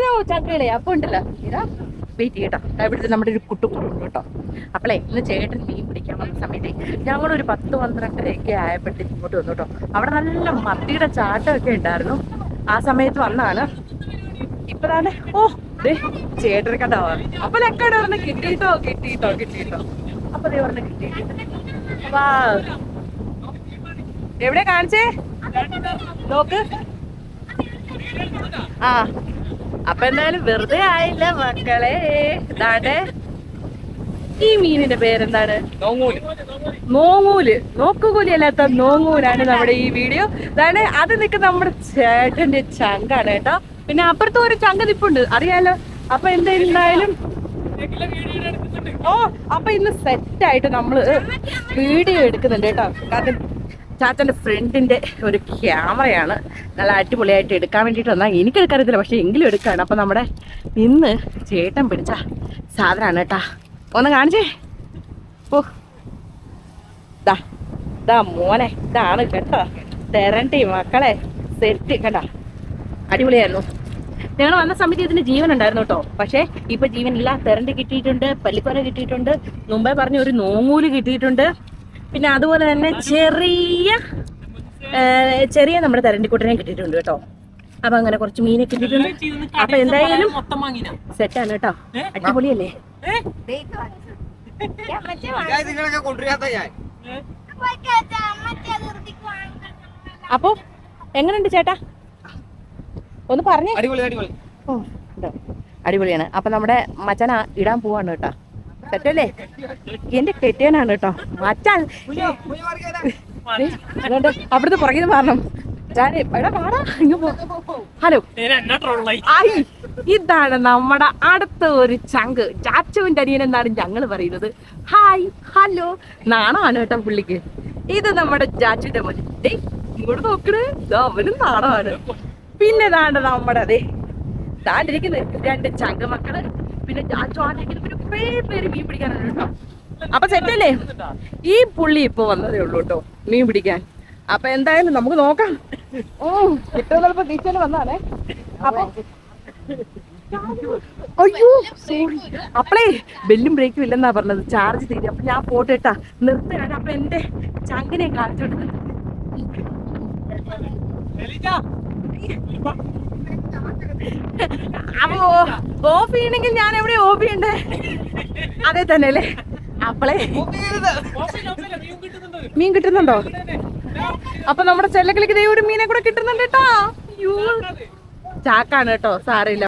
Hello ചക്രകളെ. അപ്പൊ ഉണ്ടല്ലോ wait ചെയ്യട്ടോ, ഇവിടുത്തെ നമ്മുടെ ഒരു കുട്ടുകുറുണ്ട് കേട്ടോ. അപ്പളേ ഇന്ന് ചേട്ടൻ മീൻ പിടിക്കാൻ വന്ന സമയത്ത് ഞങ്ങളൊരു 10-12 ആയപ്പോഴത്തേക്ക് ഇങ്ങോട്ട് വന്നു കേട്ടോ. അവിടെ നല്ല മത്തിയുടെ ചാട്ടമൊക്കെ ഉണ്ടായിരുന്നു. ആ സമയത്ത് വന്നാണ്. ഇപ്പഴാണ് ചേട്ടൻ കണ്ടോ. അപ്പൊ ലക്കട പറഞ്ഞ കിട്ടിയിട്ടോ. അപ്പൊ ദേ പറഞ്ഞ കിട്ടിയിട്ടുണ്ട്. എവിടെ കാണിച്ചേ നോക്ക്. ആ അപ്പൊ എന്തായാലും വെറുതെ ആയില്ല മക്കളെ. ഇതാട്ടെ ഈ മീനിന്റെ പേരെന്താണ്? നോങ്ങൂല്. നോക്കുകൂലി അല്ലാത്ത നോങ്ങൂലാണ് നമ്മുടെ ഈ വീഡിയോ. അതാണ് അത് നിൽക്കുന്ന നമ്മുടെ ചേട്ടന്റെ ചങ്കാണ് കേട്ടോ. പിന്നെ അപ്പുറത്തും ഒരു ചങ്ക നിപ്പുണ്ട്, അറിയാലോ. അപ്പൊ എന്തായാലും അപ്പൊ ഇന്ന് സെറ്റായിട്ട് നമ്മള് വീഡിയോ എടുക്കുന്നുണ്ട് കേട്ടോ. കാരണം ചാച്ചന്റെ ഫ്രണ്ടിന്റെ ഒരു ക്യാമറയാണ്, നല്ല അടിപൊളിയായിട്ട് എടുക്കാൻ വേണ്ടിയിട്ട് വന്നാൽ എനിക്കെടുക്കാറില്ല, പക്ഷെ എങ്കിലും എടുക്കാണ്. അപ്പൊ നമ്മുടെ ഇന്ന് ചേട്ടൻ പിടിച്ച സാധനമാണ് കേട്ടാ. ഒന്ന് കാണിച്ചേ. ഇതാ മോനെ, ഇതാണ് കേട്ടോ തെരണ്ടി മക്കളെ. സെറ്റ് കണ്ടാ, അടിപൊളിയായിരുന്നു. ഞങ്ങൾ വന്ന സമയത്ത് ഇതിന് ജീവൻ ഉണ്ടായിരുന്നു കേട്ടോ. പക്ഷെ ഇപ്പൊ ജീവനില്ല. തെരണ്ടി കിട്ടിയിട്ടുണ്ട്, പല്ലിക്കൊല കിട്ടിയിട്ടുണ്ട്, മുമ്പേ പറഞ്ഞ ഒരു നോങ്ങൂല് കിട്ടിയിട്ടുണ്ട്. പിന്നെ അതുപോലെ തന്നെ ചെറിയ നമ്മുടെ തെരണ്ടിക്കുട്ടനെ കിട്ടിയിട്ടുണ്ട് കേട്ടോ. അപ്പൊ അങ്ങനെ കുറച്ച് മീനെ കിട്ടിയിട്ടുണ്ട്. അപ്പൊ എന്തായാലും സെറ്റാണ് കേട്ടോ, അടിപൊളിയല്ലേ. അപ്പൊ എങ്ങനെയുണ്ട് ചേട്ടാ, ഒന്ന് പറഞ്ഞേ. അടിപൊളിയാണ്. അപ്പൊ നമ്മുടെ മച്ചാന ഇടാൻ പോവാണ് കേട്ടോ. സെറ്റല്ലേ? എന്റെ കെട്ടിയനാണ് കേട്ടോ മച്ചാൻ. അവിടുത്തെ പുറകിൽ മാറണം. ഹലോ, ഇതാണ് നമ്മുടെ അടുത്ത ഒരു ചങ്ക്. ചാച്ചുവിന്റെ അനിയൻ എന്നാണ് ഞങ്ങൾ പറയുന്നത്. Hi hello. നാണമാണ് കേട്ടോ പുള്ളിക്ക്. ഇത് നമ്മുടെ ചാച്ചുവിന്റെ മോൻ. ഇങ്ങോട്ട് നോക്കണേ, അവനും നാണമാണ്. പിന്നെ നമ്മുടെ താണ്ടിരിക്കുന്നത് 2 ചങ്ക മക്കള്. പിന്നെ ചാച്ചു ആണ്ടിരിക്കുന്നത് കുറേ പേര് മീൻ പിടിക്കാനാണ് കേട്ടോ. അപ്പൊ സെറ്റല്ലേ? ഈ പുള്ളി ഇപ്പൊ വന്നതേ ഉള്ളൂ കേട്ടോ മീൻ പിടിക്കാൻ. അപ്പൊ എന്തായാലും നമുക്ക് നോക്കാം. കിട്ടുന്ന ചിലപ്പോ ടീച്ചറിന് വന്നാണേ. അപ്പൊ അയ്യോ അപ്പളേ ബെല്ലും ബ്രേക്കും ഇല്ലെന്നാ പറഞ്ഞത്, ചാർജ് തീരെ. അപ്പൊ ഞാൻ പോട്ടെ കേട്ടാ, നിർത്തുകയാണ്. അപ്പൊ എന്റെ ചങ്കിനെ കാണിച്ചോട്ട് അപ്പൊ ഓഫ് ചെയ്യണമെങ്കിൽ ഞാൻ എവിടെ ഓഫ് ചെയ്യണ്ടേ? അതേ തന്നെ അല്ലേ? അപ്പളേ മീൻ കിട്ടുന്നുണ്ടോ? അപ്പൊ നമ്മുടെ ചെല്ലക്കിളിക്ക് ഒരു മീനെ കൂടെ കിട്ടുന്നുണ്ട് കേട്ടോ. ചാക്കാണ് കേട്ടോ, സാരമില്ല.